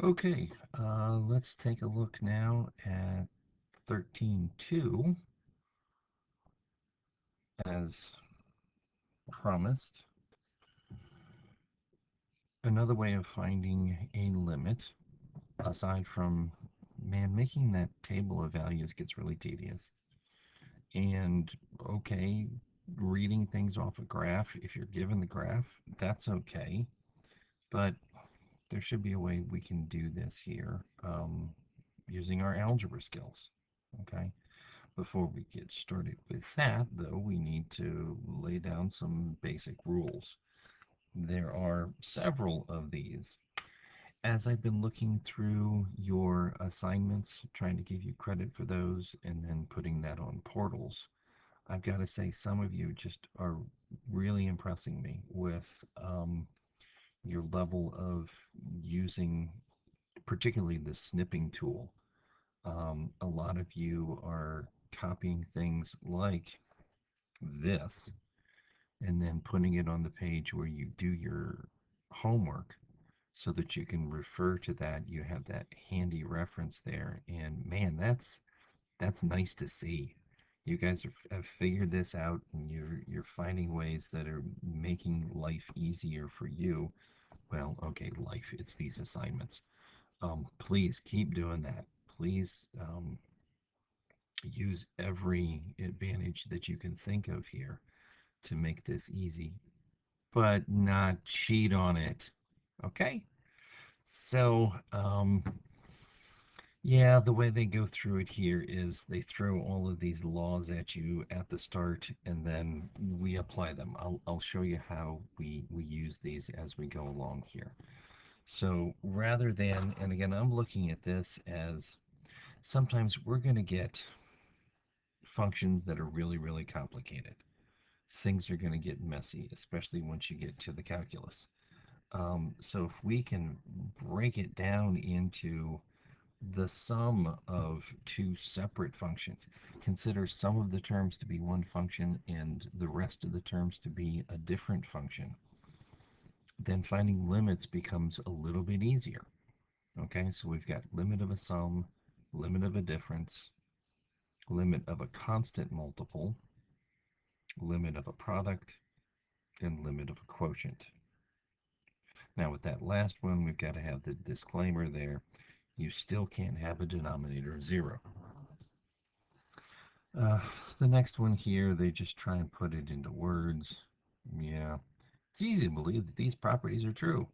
Okay, let's take a look now at 13.2 as promised. Another way of finding a limit, aside from, man, making that table of values gets really tedious. And okay, reading things off a graph, if you're given the graph, that's okay. But there should be a way we can do this here using our algebra skills. Okay. Before we get started with that, though, we need to lay down some basic rules. There are several of these. As I've been looking through your assignments, trying to give you credit for those, and then putting that on portals, I've got to say some of you just are really impressing me with your level of using, particularly the snipping tool. A lot of you are copying things like this and then putting it on the page where you do your homework so that you can refer to that. You have that handy reference there. And man, that's nice to see. You guys have figured this out, and you're finding ways that are making life easier for you. Well, okay, life, it's these assignments. Please keep doing that. Please use every advantage that you can think of here to make this easy, but not cheat on it. Okay? So, yeah, the way they go through it here is they throw all of these laws at you at the start, and then we apply them. I'll show you how we use these as we go along here. So rather than, and again, I'm looking at this as sometimes we're going to get functions that are really, really complicated. Things are going to get messy, especially once you get to the calculus. So if we can break it down into the sum of two separate functions, consider some of the terms to be one function and the rest of the terms to be a different function, then finding limits becomes a little bit easier. Okay, so we've got limit of a sum, limit of a difference, limit of a constant multiple, limit of a product, and limit of a quotient. Now with that last one, we've got to have the disclaimer there. You still can't have a denominator of 0. Uh, the next one here, they just try and put it into words. Yeah, it's easy to believe that these properties are true.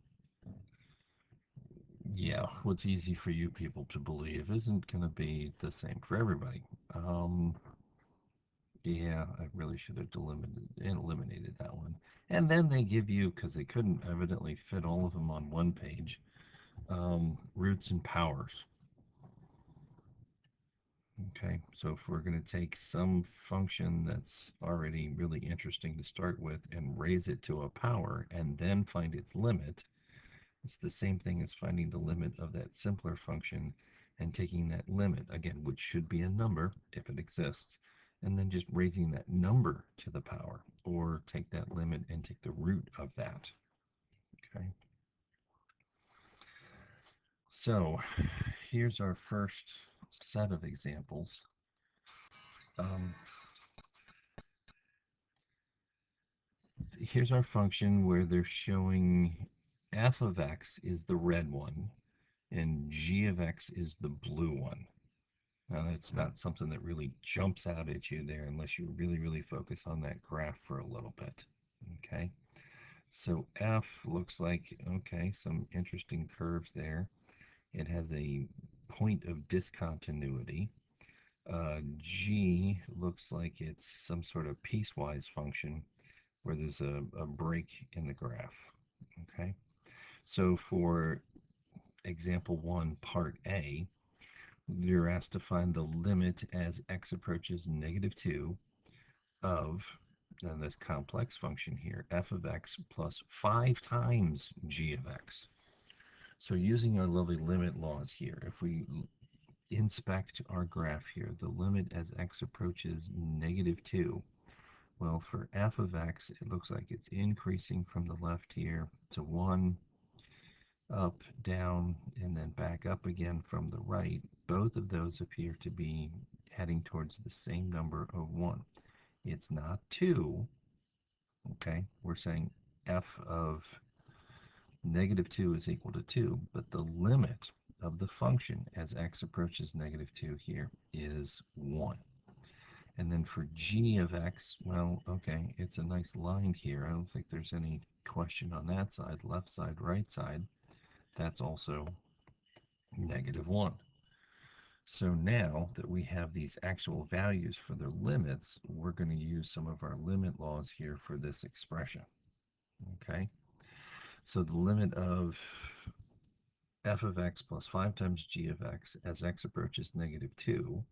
Yeah, what's easy for you people to believe isn't going to be the same for everybody. Um, yeah, I really should have eliminated that one. And then they give you, because they couldn't evidently fit all of them on one page, roots and powers. Okay, so if we're going to take some function that's already really interesting to start with and raise it to a power and then find its limit, it's the same thing as finding the limit of that simpler function and taking that limit, again, which should be a number if it exists, and then just raising that number to the power, or take that limit and take the root of that. Okay, so here's our first set of examples. Um, Here's our function where they're showing f of x is the red one and g of x is the blue one. Now, that's not something that really jumps out at you there unless you really, really focus on that graph for a little bit. Okay, so f looks like, okay, some interesting curves there. It has a point of discontinuity. G looks like it's some sort of piecewise function where there's a break in the graph. Okay, so for example 1, part A, you're asked to find the limit as x approaches -2 of, and this complex function here, f of x plus 5 times g of x. So using our lovely limit laws here, if we inspect our graph here, the limit as x approaches -2, well, for f of x, it looks like it's increasing from the left here to 1. up, down, and then back up again from the right, both of those appear to be heading towards the same number of 1. It's not 2, okay? We're saying f of negative 2 is equal to 2, but the limit of the function as x approaches negative 2 here is 1. And then for g of x, well, okay, it's a nice line here. I don't think there's any question on that side. Left side, right side, that's also negative 1. So now that we have these actual values for the limits, we're going to use some of our limit laws here for this expression. Okay, so the limit of f of x plus 5 times g of x as x approaches negative 2,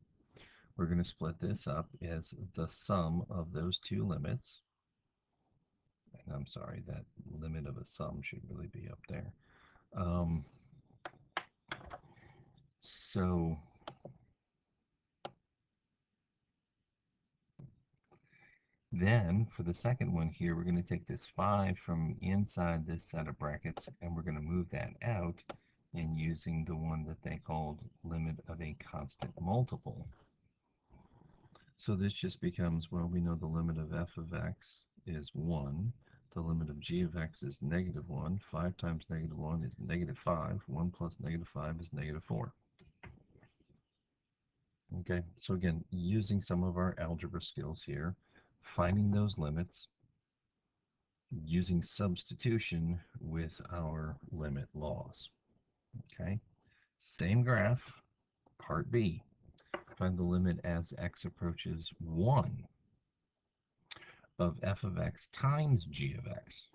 we're going to split this up as the sum of those two limits. And I'm sorry, that limit of a sum should really be up there. Um, so then for the second one here, we're going to take this 5 from inside this set of brackets and we're going to move that out in using the one that they called limit of a constant multiple. So this just becomes, well, we know the limit of f of x is 1. The limit of g of x is negative 1. 5 times negative 1 is negative 5. 1 plus negative 5 is negative 4. Okay, so again, using some of our algebra skills here, finding those limits, using substitution with our limit laws. Okay, same graph, part B. Find the limit as x approaches 1 of f of x times g of x.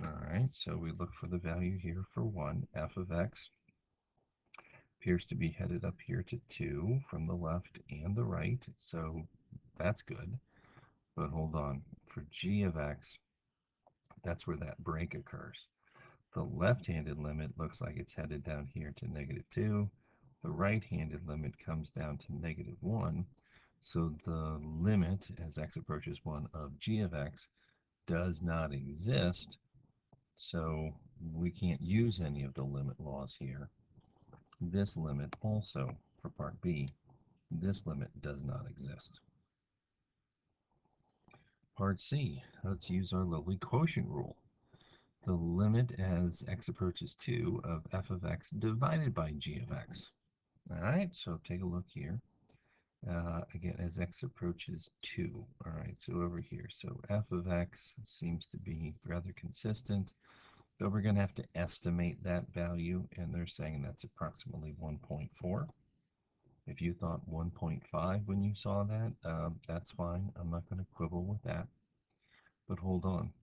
All right, so we look for the value here for 1. F of x appears to be headed up here to 2 from the left and the right, so that's good. But hold on, for g of x, that's where that break occurs. The left-handed limit looks like it's headed down here to negative 2. The right-handed limit comes down to negative 1. So the limit as x approaches 1 of g of x does not exist. So we can't use any of the limit laws here. This limit also, for part B, this limit does not exist. Part C, let's use our lovely quotient rule. The limit as x approaches 2 of f of x divided by g of x. All right, so take a look here. Again, as x approaches 2. All right, so over here. So f of x seems to be rather consistent, but we're going to have to estimate that value, and they're saying that's approximately 1.4. If you thought 1.5 when you saw that, that's fine. I'm not going to quibble with that. But hold on.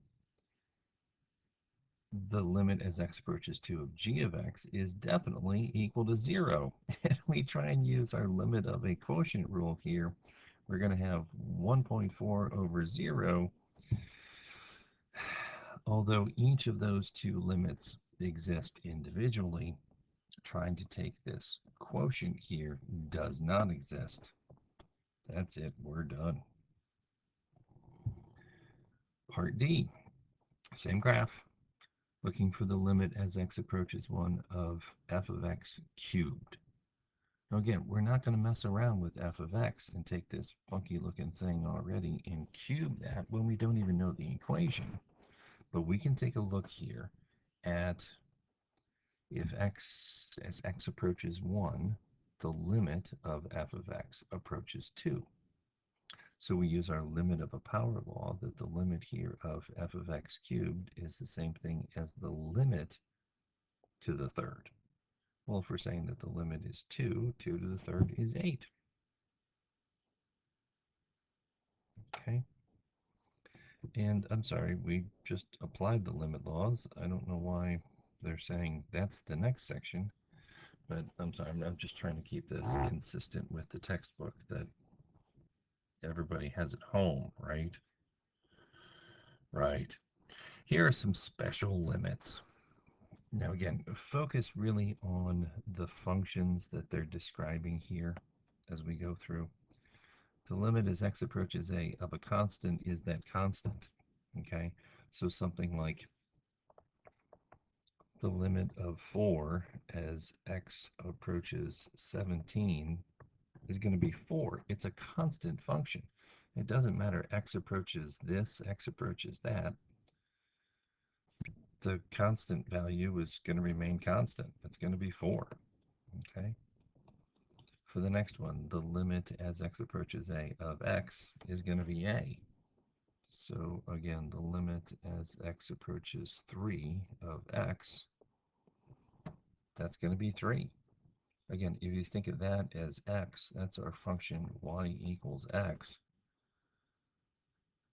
The limit as x approaches 2 of g of x is definitely equal to 0. And we try and use our limit of a quotient rule here. We're going to have 1.4 over 0, although each of those two limits exist individually. Trying to take this quotient here does not exist. That's it, we're done. Part D, same graph. Looking for the limit as x approaches 1 of f of x cubed. Now again, we're not going to mess around with f of x and take this funky looking thing already and cube that when we don't even know the equation. But we can take a look here at if x, as x approaches 1, the limit of f of x approaches 2. So we use our limit of a power law that the limit here of f of x cubed is the same thing as the limit to the third. Well, if we're saying that the limit is 2, 2 to the third is 8. Okay, and I'm sorry, we just applied the limit laws. I don't know why they're saying that's the next section, but I'm sorry, I'm just trying to keep this consistent with the textbook that everybody has at home, right? Right. Here are some special limits. Now again, focus really on the functions that they're describing here as we go through. The limit as x approaches a of a constant is that constant. Okay, so something like the limit of 4 as x approaches 17 is going to be 4. It's a constant function. It doesn't matter x approaches this, x approaches that. The constant value is going to remain constant. It's going to be 4. Okay. For the next one, the limit as x approaches a of x is going to be a. So again, the limit as x approaches 3 of x, that's going to be 3. Again, if you think of that as x, that's our function y equals x.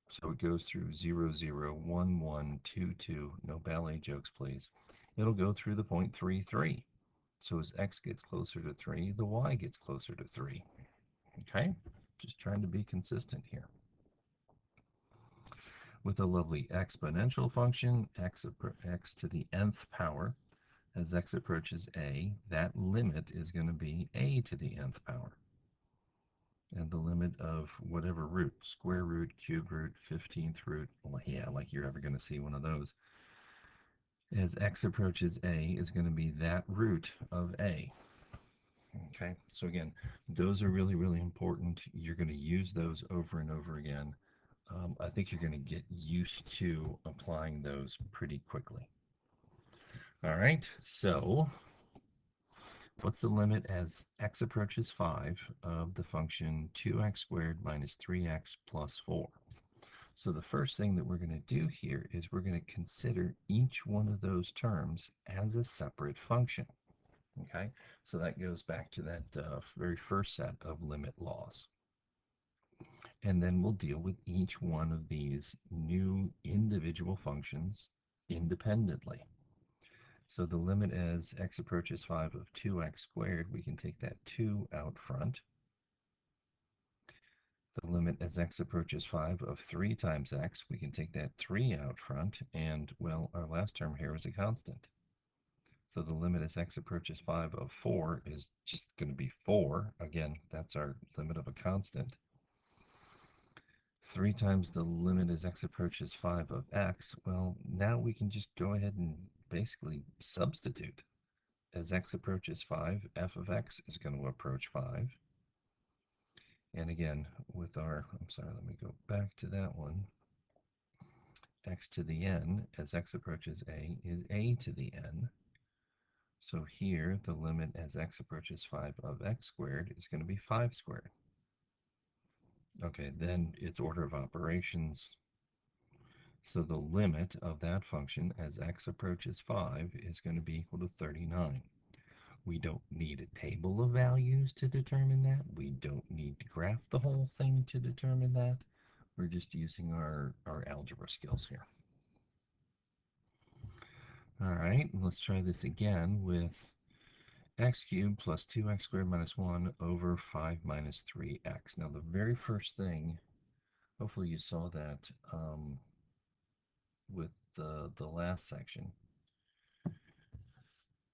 So it goes through 0, 0, 1, 1, 2, 2. No ballet jokes, please. It'll go through the point 3, 3. So as x gets closer to 3, the y gets closer to 3. Okay? Just trying to be consistent here. With a lovely exponential function, x to the nth power, as x approaches a, that limit is going to be a to the nth power. And the limit of whatever root, square root, cube root, 15th root, well, yeah, like you're ever going to see one of those, as x approaches a is going to be that root of a. Okay, so again, those are really, really important. You're going to use those over and over again. I think you're going to get used to applying those pretty quickly. All right, so what's the limit as x approaches 5 of the function 2x squared minus 3x plus 4? So the first thing that we're going to do here is we're going to consider each one of those terms as a separate function. Okay, so that goes back to that very first set of limit laws. And then we'll deal with each one of these new individual functions independently. So the limit as x approaches 5 of 2x squared, we can take that 2 out front. The limit as x approaches 5 of 3 times x, we can take that 3 out front, and, well, our last term here is a constant. So the limit as x approaches 5 of 4 is just going to be 4. Again, that's our limit of a constant. 3 times the limit as x approaches 5 of x, well, now we can just go ahead and basically substitute. As x approaches 5, f of x is going to approach 5. And again, with our, I'm sorry, let me go back to that one. X to the n, as x approaches a, is a to the n. So here, the limit as x approaches 5 of x squared is going to be 5 squared. Okay, then its order of operations. So the limit of that function as x approaches 5 is going to be equal to 39. We don't need a table of values to determine that. We don't need to graph the whole thing to determine that. We're just using our algebra skills here. All right, let's try this again with x cubed plus 2x squared minus 1 over 5 minus 3x. Now the very first thing, hopefully you saw that with the last section.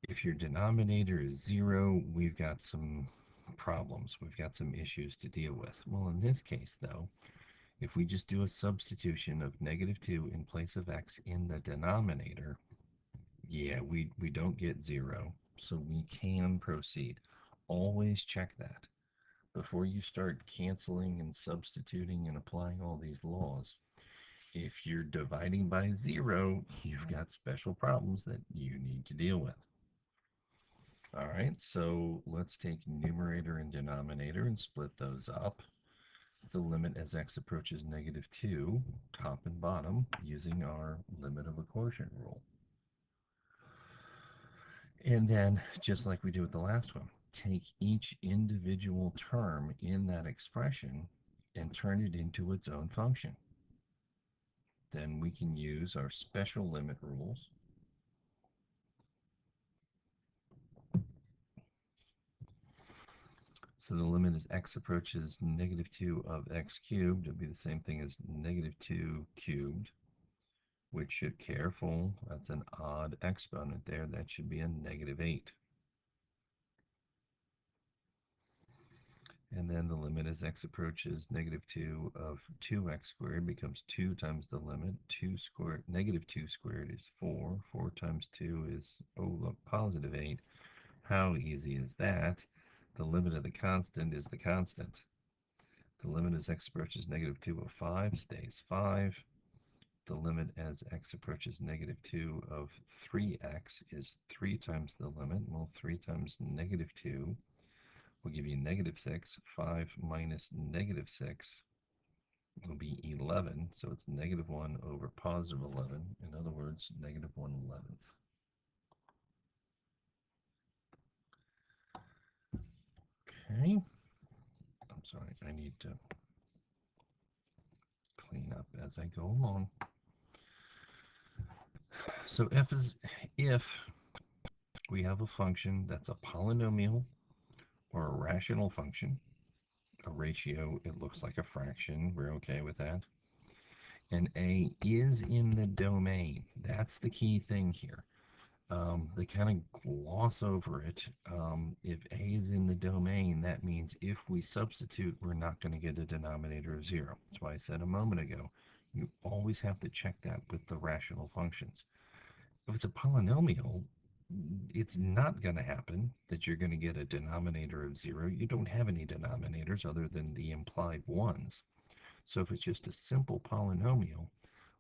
If your denominator is 0, we've got some problems. We've got some issues to deal with. Well, in this case, though, if we just do a substitution of -2 in place of x in the denominator, yeah, we don't get 0, so we can proceed. Always check that. Before you start canceling and substituting and applying all these laws, if you're dividing by 0, you've got special problems that you need to deal with. All right, so let's take numerator and denominator and split those up. The limit as x approaches -2, top and bottom, using our limit of a quotient rule. And then, just like we did with the last one, take each individual term in that expression and turn it into its own function. Then we can use our special limit rules. So the limit as x approaches -2 of x cubed, it'll be the same thing as -2 cubed, which should, careful, that's an odd exponent there, that should be a -8. And then the limit as x approaches negative 2 of 2x squared becomes 2 times the limit. 2 squared, negative 2 squared is 4. 4 times 2 is, oh, look, positive 8. How easy is that? The limit of the constant is the constant. The limit as x approaches negative 2 of 5 stays 5. The limit as x approaches negative 2 of 3x is 3 times the limit. Well, 3 times negative 2 will give you negative 6. 5 minus negative 6 will be 11. So it's negative 1 over positive 11. In other words, negative 1/11. Okay. I'm sorry. I need to clean up as I go along. So if we have a function that's a polynomial or a rational function, a ratio, it looks like a fraction. We're okay with that. And A is in the domain. That's the key thing here. They kind of gloss over it. If A is in the domain, that means if we substitute, we're not going to get a denominator of 0. That's why I said a moment ago, you always have to check that with the rational functions. If it's a polynomial, it's not going to happen that you're going to get a denominator of 0. You don't have any denominators other than the implied ones. So if it's just a simple polynomial,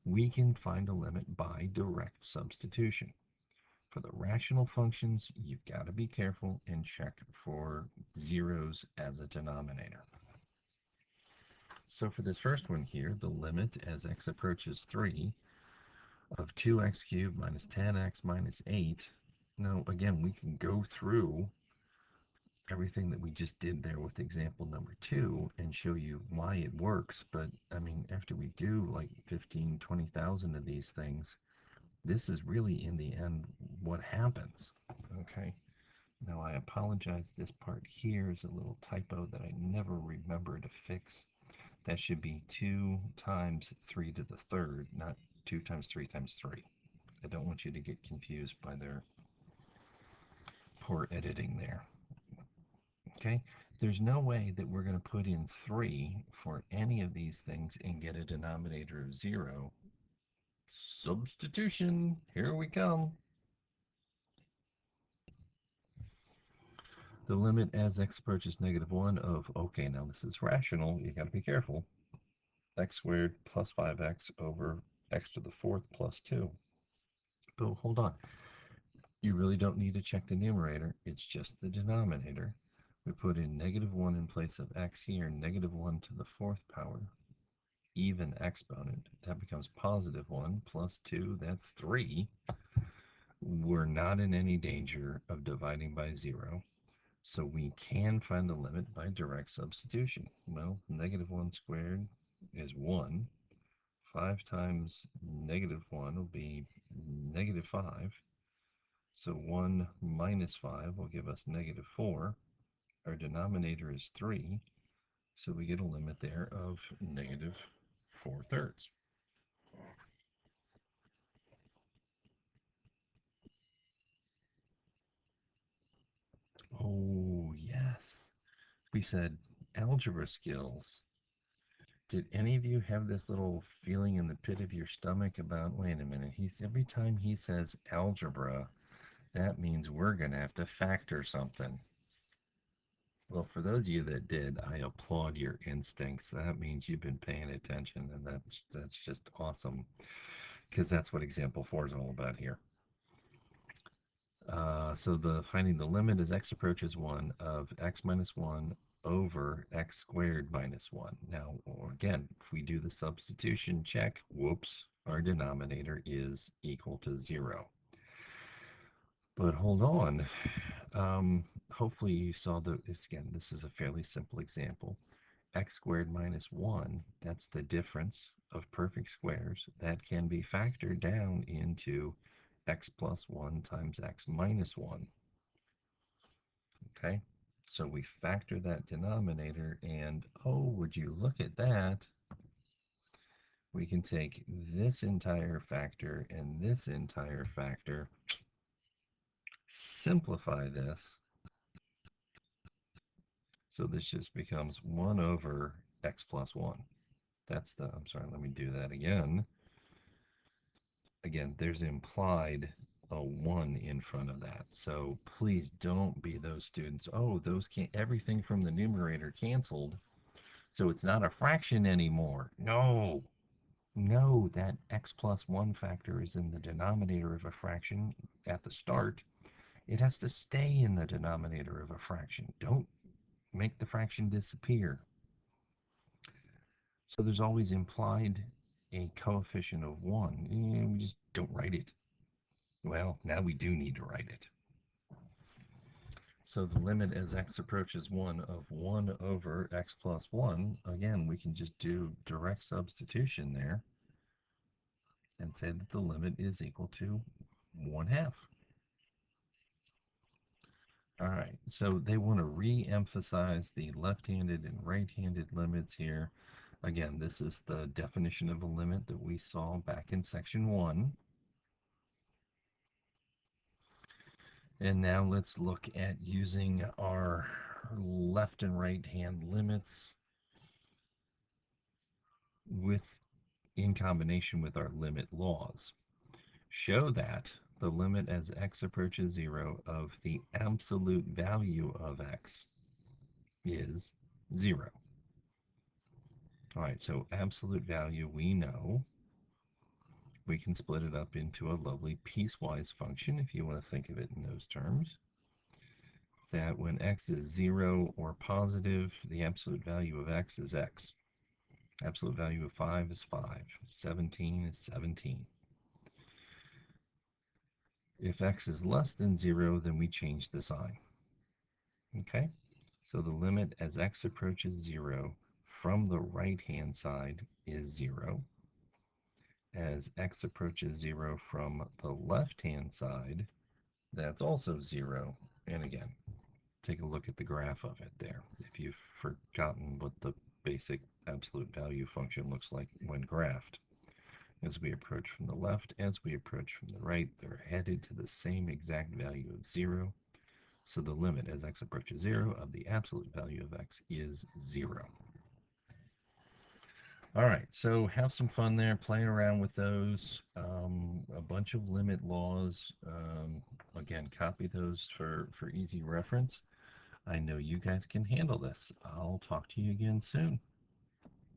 we can find a limit by direct substitution. For the rational functions, you've got to be careful and check for zeros as a denominator. So for this first one here, the limit as x approaches 3 of 2x cubed minus 10x minus 8. Now, again, we can go through everything that we just did there with example number 2 and show you why it works. But, I mean, after we do like 15, 20,000 of these things, this is really, in the end, what happens. Okay. Now, I apologize. This part here is a little typo that I never remember to fix. That should be 2 times 3 to the third, not 2 times 3 times 3. I don't want you to get confused by their poor editing there. Okay? There's no way that we're going to put in 3 for any of these things and get a denominator of 0. Substitution. Here we come. The limit as x approaches negative 1 of, okay, now this is rational. You got to be careful. X squared plus 5x over x to the fourth plus 2. But hold on. You really don't need to check the numerator. It's just the denominator. We put in negative 1 in place of x here, negative 1 to the fourth power, even exponent. That becomes positive 1 plus 2, that's 3. We're not in any danger of dividing by 0. So we can find the limit by direct substitution. Well, negative 1 squared is 1. 5 times negative 1 will be negative 5. So 1 minus 5 will give us negative 4. Our denominator is 3. So we get a limit there of negative 4/3. Oh, yes. We said algebra skills. Did any of you have this little feeling in the pit of your stomach about, wait a minute, every time he says algebra, that means we're going to have to factor something. Well, for those of you that did, I applaud your instincts. That means you've been paying attention, and that's just awesome, because that's what example 4 is all about here. So the finding the limit as x approaches 1 of x minus 1 over x squared minus 1. Now, again, if we do the substitution check, whoops, our denominator is equal to 0. But hold on. Hopefully you saw again, this is a fairly simple example. X squared minus 1, that's the difference of perfect squares. That can be factored down into x plus 1 times x minus 1. Okay, so we factor that denominator, and oh, would you look at that, we can take this entire factor and this entire factor, simplify this. So this just becomes 1 over x plus 1. That's the, I'm sorry, let me do that again. Again, there's implied a 1 in front of that. So please don't be those students. Oh, those can't, everything from the numerator canceled. So it's not a fraction anymore. No, no, that x plus 1 factor is in the denominator of a fraction at the start. It has to stay in the denominator of a fraction. Don't make the fraction disappear. So there's always implied a coefficient of 1. We just don't write it. Well, now we do need to write it. So the limit as x approaches 1 of 1 over x plus 1, again, we can just do direct substitution there and say that the limit is equal to 1 half. All right, so they want to re-emphasize the left-handed and right-handed limits here. Again, this is the definition of a limit that we saw back in section 1. And now let's look at using our left and right hand limits with in combination with our limit laws. Show that the limit as x approaches 0 of the absolute value of x is 0. All right, so absolute value we know. We can split it up into a lovely piecewise function if you want to think of it in those terms. That when x is 0 or positive, the absolute value of x is x. Absolute value of 5 is 5. 17 is 17. If x is less than 0, then we change the sign. Okay? So the limit as x approaches 0 from the right-hand side is 0. As x approaches 0 from the left-hand side, that's also 0. And again, take a look at the graph of it there. If you've forgotten what the basic absolute value function looks like when graphed. As we approach from the left, as we approach from the right, they're headed to the same exact value of 0. So the limit as x approaches 0 of the absolute value of x is 0. All right, so have some fun there. Play around with those. A bunch of limit laws. Again, copy those for easy reference. I know you guys can handle this. I'll talk to you again soon.